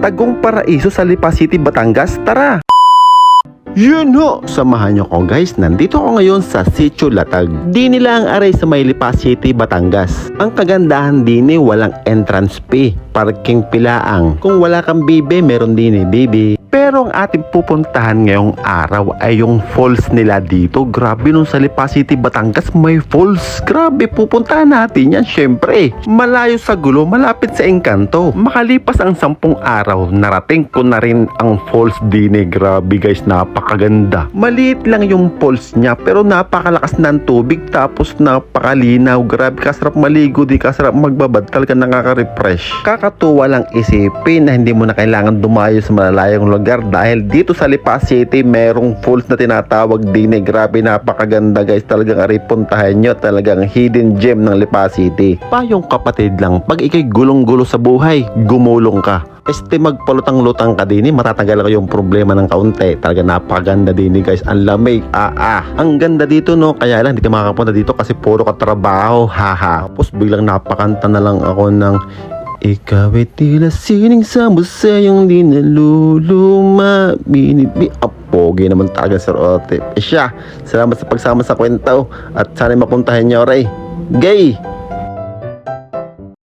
Tagong Paraiso sa Lipa City, Batangas. Tara! Yun ho! Samahan nyo ko guys, nandito ako ngayon sa Sitio Latag. Di nila ang aray sa may Lipa City, Batangas. Ang kagandahan din walang entrance fee, parking pilaang. Kung wala kang bibe, meron din bibe. Pero ang ating pupuntahan ngayong araw ay yung falls nila dito. Grabe nung sa Lipa City, Batangas may falls. Grabe, pupuntahan natin yan syempre. Malayo sa gulo, malapit sa engkanto. Makalipas ang 10 araw, narating ko na rin ang falls din. Grabe guys, napakaganda. Maliit lang yung falls niya pero napakalakas ng tubig tapos napakalinaw. Grabe, kasarap maligo, di kasarap magbabad, talaga nakaka-refresh. Kakatuwa lang isipin na hindi mo na kailangan dumayo sa malalayong lugar dahil dito sa Lipa City merong falls na tinatawag din. Grabe, napakaganda guys, talagang puntahan nyo, talagang hidden gem ng Lipa City. Payong kapatid lang, pag ikay gulong-gulo sa buhay, gumulong ka. Magpalutang-lutang ka din, matatanggal ko yung problema ng kaunti. Talaga napakaganda din guys, ang lamig. Ang ganda dito no, kaya lang hindi ka makakapunta dito kasi puro katrabaho, haha. Tapos biglang napakanta na lang ako ng ikaw ay tila sining sa museyong di naluluma. Pogi naman talaga Sir Ote. Siya, salamat sa pagsama sa kwento at sana mapuntahan nyo, Ray. Gay!